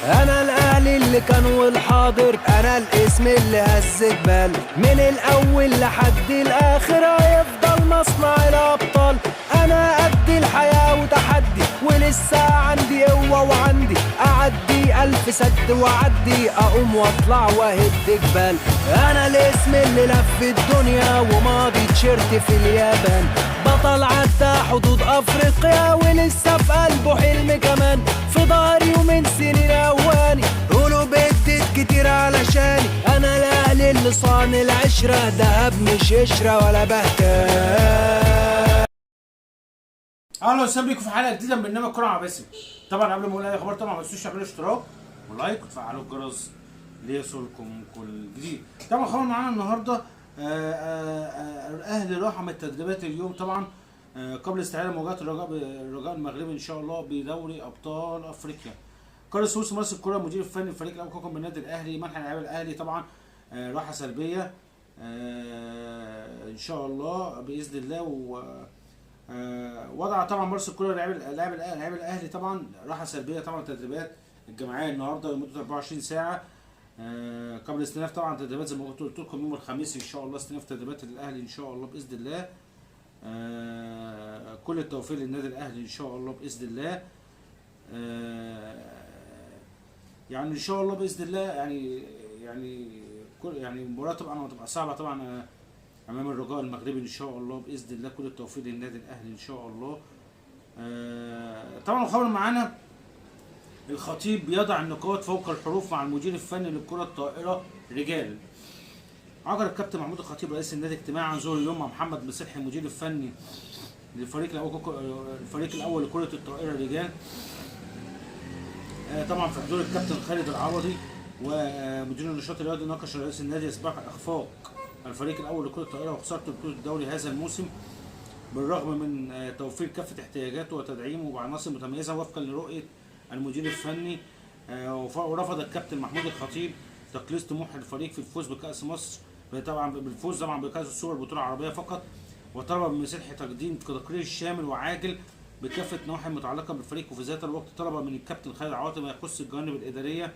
انا الاهلي اللي كان والحاضر، انا الاسم اللي هز جبال، من الاول لحد الاخر هيفضل مصنع الابطال. انا قد الحياة وتحدي، ولسه عندي قوة وعندي اعدي الف سد واعدي، اقوم واطلع واهد جبال. انا الاسم اللي لف الدنيا وماضي تيشيرت في اليابان، بطل عدى حدود افريقيا ولسه في قلبه حلم كمان. في ضهري ومن سنين اواني قولوا بدت كتير علشاني، انا الاهلي اللي صان العشرة، دهب مش قشرة ولا بهتان. اهلا وسهلا بيكم في حلقه جديده من برنامج كوره مع باسم. طبعا قبل ما اقول اي اخبار طبعا ما تنسوش تعملوا اشتراك ولايك وتفعلوا الجرس ليصلكم كل جديد. طبعا خبر معانا النهارده الاهلي راح من التدريبات اليوم طبعا قبل استعداد مواجهه الرجاء المغربي ان شاء الله بدوري ابطال افريقيا. كارلوس سويسي مارس الكره المدير الفني للفريق الاول كوكب بالنادي الاهلي منح لاعبي الاهلي طبعا راحه سلبيه ان شاء الله باذن الله. وضع طبعا مارس الكولر لاعب الاهلي طبعا راحه سلبيه طبعا التدريبات الجماعيه النهارده لمده 24 ساعه قبل استئناف طبعا تدريبات زي ما قلت لكم يوم الخميس ان شاء الله استئناف تدريبات الاهلي ان شاء الله باذن الله. كل التوفيق للنادي الاهلي ان شاء الله باذن الله. يعني ان شاء الله باذن الله يعني المباراه طبعا هتبقى صعبه طبعا امام الرجاء المغربي ان شاء الله باذن الله. كل التوفيق للنادي الاهلي ان شاء الله. طبعا الخبر معانا الخطيب بيضع النقاط فوق الحروف مع المدير الفني للكره الطائره رجال. عقد الكابتن محمود الخطيب رئيس النادي اجتماع عن ظهر اليوم مع محمد مسلحي المدير الفني للفريق الاول لكره الطائره رجال طبعا في حضور الكابتن خالد العوضي ومدير النشاط الرياضي. ناقش رئيس النادي اسباب اخفاق الفريق الاول لكره الطائره وخسارته بطوله الدوري هذا الموسم بالرغم من توفير كافه احتياجاته وتدعيمه بعناصر متميزه وفقا لرؤيه المدير الفني. ورفض الكابتن محمود الخطيب تقليص طموح الفريق في الفوز بكاس مصر بالفوز طبعا بكاس السوبر البطوله العربيه فقط، وطلب من مسلحي تقديم تقرير شامل وعاجل بكافه النواحي المتعلقه بالفريق. وفي ذات الوقت طلب من الكابتن خالد العوضي ما يخص الجوانب الاداريه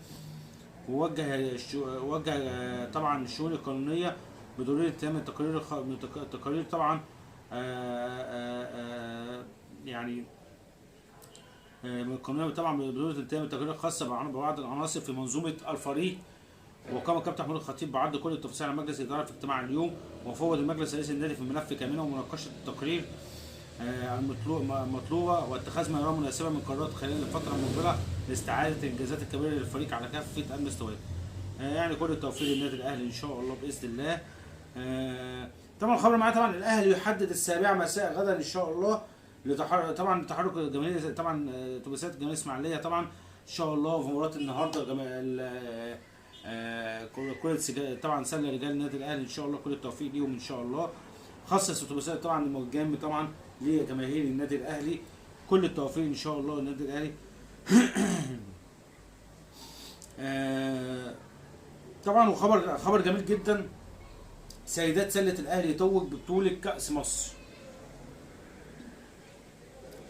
ووجه طبعا الشؤون القانونيه بضروره تام التقارير طبعا يعني القانونيه طبعا بضروره تام التقارير الخاصه ببعض العناصر في منظومه الفريق. وقام الكابتن محمود الخطيب بعرض كل التفاصيل على مجلس الاداره في اجتماع اليوم، وفوض المجلس رئيس النادي في الملف كاملا ومناقشه التقرير المطلوبه واتخاذ ما يراه مناسبه من قرارات خلال الفتره المقبله لاستعاده الانجازات الكبيره للفريق على كافه المستويات. يعني كل التوفيق للنادي الاهلي ان شاء الله باذن الله. طبعا الخبر معايا طبعا الاهلي يحدد 7 مساء غدا ان شاء الله طبعا تحرك الجماهير طبعا اتوبيسات الجماهير الاسماعيليه طبعا ان شاء الله في مباراه النهارده كرة طبعا سله رجال النادي الاهلي ان شاء الله. كل التوفيق ليهم ان شاء الله. خصص اتوبيسات طبعا الموجهه طبعا لجماهير النادي الاهلي. كل التوفيق ان شاء الله للنادي الاهلي. طبعا وخبر جميل جدا، سيدات سله الاهلي يتوج ببطوله كاس مصر.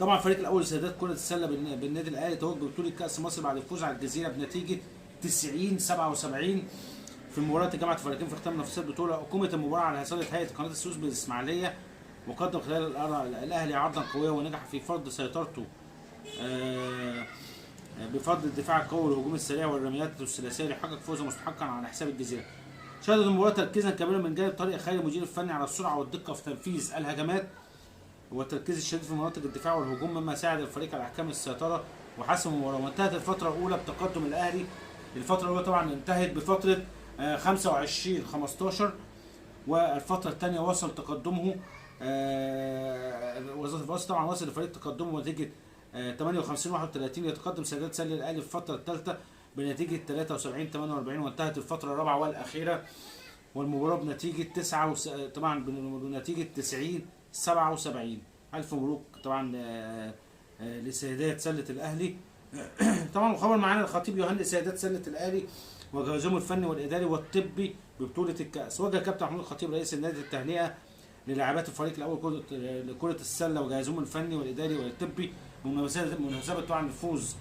طبعا الفريق الاول لسيدات كره السله بالنادي الاهلي توج ببطوله كاس مصر بعد الفوز على الجزيره بنتيجه 90-77 في مباراه جمعت الفريقين في ختام نفس البطوله. اقيمت المباراه على هيئه قناه السويس بالاسماعيليه، وقدم خلال الاهلي عرضا قويه ونجح في فرض سيطرته بفضل الدفاع القوي والهجوم السريع والرميات الثلاثيه ليحقق فوزا مستحقا على حساب الجزيره. شهدت المباراه تركيزا كبيرا من جانب طارق خيري المدير الفني على السرعه والدقه في تنفيذ الهجمات والتركيز الشديد في مناطق الدفاع والهجوم، مما ساعد الفريق على احكام السيطره وحسم المباراه. وانتهت الفتره الاولى بتقدم الاهلي. الفتره الاولى طبعا انتهت بفتره 25-15، والفتره الثانيه وصل تقدمه وصل الفريق تقدمه بنتيجه 58-31. يتقدم سيدات سله الاهلي في الفتره الثالثه بنتيجه 73-48، وانتهت الفتره الرابعه والاخيره والمباراه بنتيجه طبعا بنتيجه 90-77. الف مبروك طبعا لسيدات سله الاهلي. طبعا الخبر معانا الخطيب يهنئ سيدات سله الاهلي وجهازهم الفني والاداري والطبي ببطوله الكاس. وجه الكابتن محمود الخطيب رئيس النادي التهنئه للاعبات الفريق الاول لكره السله وجهازهم الفني والاداري والطبي بمناسبه طبعا الفوز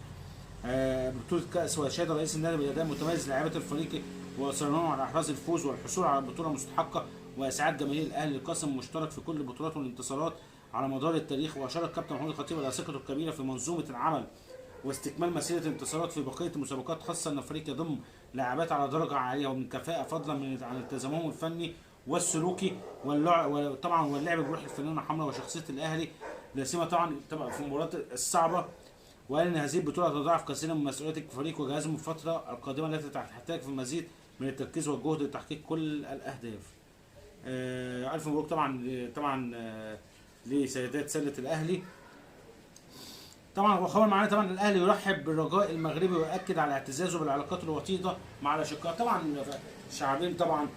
بطولة كأس، وأشاد رئيس النادي بالأداء المتميز للاعيبة الفريق وإصرارهم على إحراز الفوز والحصول على بطولة مستحقة، وإسعاد جماهير الأهلي لقسم مشترك في كل البطولات والانتصارات على مدار التاريخ. وأشار الكابتن محمود الخطيب على ثقته الكبيرة في منظومة العمل واستكمال مسيرة الانتصارات في بقية المسابقات، خاصة أن الفريق يضم لاعبات على درجة عالية ومن كفاءة فضلا عن التزامهم الفني والسلوكي طبعا واللعب بروح الفنانة الحمراء وشخصية الأهلي، لا سيما طبعا في المباريات الصعبة. وقال ان هذه البطوله تضاعف كثيرا من مسؤوليه الفريق وجهازه في الفتره القادمه التي تحتاج في المزيد من التركيز والجهد لتحقيق كل الاهداف. الف مبروك طبعا لسيدات سله الاهلي. طبعا وخبر معانا طبعا الاهلي يرحب بالرجاء المغربي ويؤكد على اعتزازه بالعلاقات الوطيده مع الاشقاء. طبعا شعبين طبعا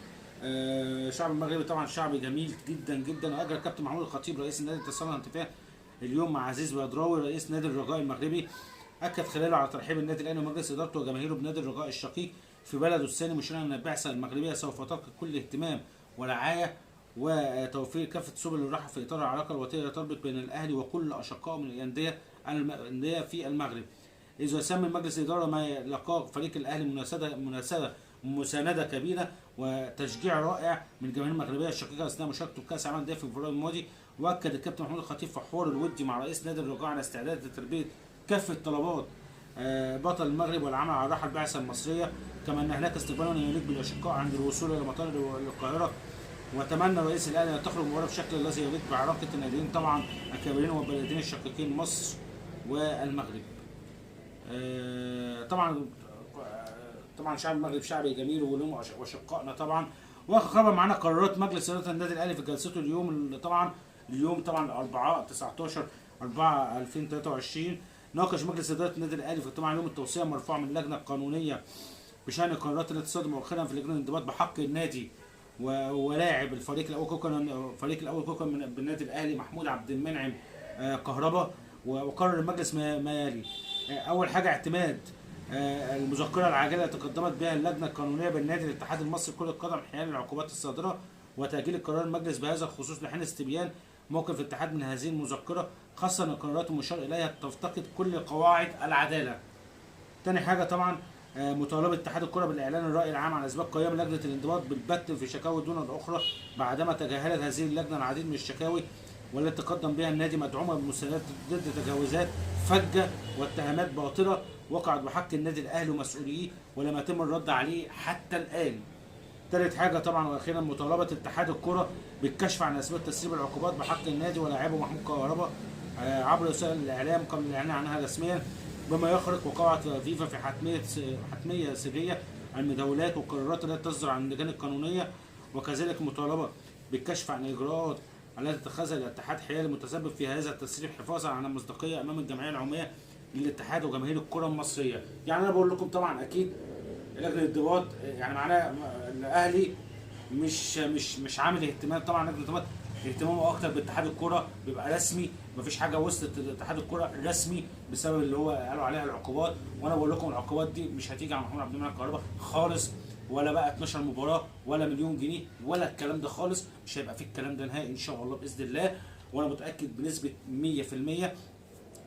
الشعب المغربي طبعا شعب جميل جدا جدا. واجرى الكابتن محمود الخطيب رئيس النادي اتصال هاتفيا اليوم مع عزيز بدراوي رئيس نادي الرجاء المغربي، اكد خلاله على ترحيب النادي الاهلي ومجلس ادارته وجماهيره بنادي الرجاء الشقيق في بلده الثاني، مشيرا ان البعثه المغربيه سوف تلقي كل اهتمام ورعايه وتوفير كافه سبل الراحه في اطار العلاقه الوطنيه اللي تربط بين الاهلي وكل اشقائه من الانديه في المغرب. اذ يسمي مجلس الاداره ما لقاه فريق الاهلي مسانده كبيره وتشجيع رائع من الجماهير المغربيه الشقيقه اثناء مشاركته في كاس العالم للانديه في فبراير الماضي. واكد الكابتن محمود الخطيب في حوار الودي مع رئيس نادي الرجاء على استعداد لتلبيه كافه طلبات بطل المغرب والعمل على راحه البعثه المصريه، كما ان هناك استقبالا يليق بالاشقاء عند الوصول الى مطار القاهره. وتمنى رئيس الاهلي ان تخرج المباراه بشكل الذي يليق بعراقه الناديين طبعا الكبيرين والبلدين الشقيقين مصر والمغرب. طبعا شعب المغرب شعب جميل ولهم واشقائنا طبعا. وخبر معانا قرارات مجلس اداره النادي الاهلي في جلسته اليوم طبعا 4/4/2023 ناقش مجلس اداره النادي الاهلي في طبعا يوم التوصيه المرفوعه من اللجنه القانونيه بشان القرارات التي صدرت مؤخرا في لجنه الانضباط بحق النادي ولاعب الفريق الاول كوكا بالنادي الاهلي محمود عبد المنعم كهربا. وقرر المجلس ما يلي: اول حاجه اعتماد المذكره العاجله التي تقدمت بها اللجنه القانونيه بالنادي الاتحاد المصري لكره القدم حيال العقوبات الصادره، وتاجيل القرار المجلس بهذا الخصوص لحين استبيان موقف الاتحاد من هذه المذكره، خاصه ان القرارات المشار اليها تفتقد كل قواعد العداله. تاني حاجه طبعا مطالبه اتحاد الكره بالاعلان الراي العام عن اسباب قيام لجنه الانضباط بالبت في شكاوي دون الاخرى بعدما تجاهلت هذه اللجنه العديد من الشكاوي والتي تقدم بها النادي مدعومه بمستندات ضد تجاوزات فجه واتهامات باطله وقعت بحق النادي الاهلي ومسؤوليه ولم يتم الرد عليه حتى الان. ثالث حاجه طبعا واخيرا مطالبه اتحاد الكره بالكشف عن اسباب تسريب العقوبات بحق النادي ولاعبه محمود كهربا عبر وسائل الاعلام قبل الاعلان عنها رسميا، بما يخرق وقعت فيفا في حتميه سريه المداولات والقرارات التي تصدر عن اللجان القانونيه. وكذلك مطالبه بالكشف عن الاجراءات التي اتخذها الاتحاد حيال المتسبب في هذا التسريب حفاظا على المصداقيه امام الجمعيه العموميه للاتحاد وجماهير الكره المصريه. يعني انا بقول لكم طبعا اكيد لجنه الانضباط يعني معناها الاهلي مش عامل اهتمام. طبعا لجنه الانضباط اهتمامه اكتر باتحاد الكره بيبقى رسمي، مفيش حاجه وصلت لاتحاد الكره رسمي بسبب اللي هو قالوا عليها العقوبات. وانا بقول لكم العقوبات دي مش هتيجي على محمود عبد المنعم كهربا خالص، ولا بقى 12 مباراه ولا مليون جنيه ولا الكلام ده خالص، مش هيبقى فيه الكلام ده نهائي ان شاء الله باذن الله. وانا متاكد بنسبه 100%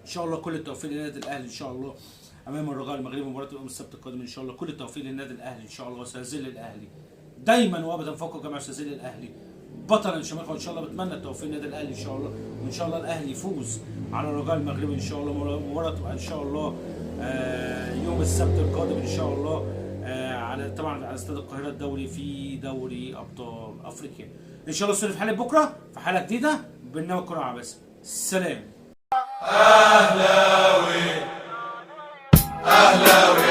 ان شاء الله كل التوفيق للنادي الاهلي ان شاء الله امام الرجاء المغربي مباراه يوم السبت القادم ان شاء الله. كل التوفيق للنادي الاهلي ان شاء الله، وسيظل الاهلي دايما وابدا فوق جميع سيظل الاهلي بطلا الشمال ان شاء الله. بتمنى التوفيق للنادي الاهلي ان شاء الله، وان شاء الله الاهلي يفوز على الرجاء المغربي ان شاء الله. مباراه تبقى ان شاء الله يوم السبت القادم ان شاء الله طبعا على استاد القاهره الدولي في دوري ابطال افريقيا ان شاء الله. في حلقه بكره في حلقه جديده برنامج كره عباسي. سلام. أهلاوي أهلاوي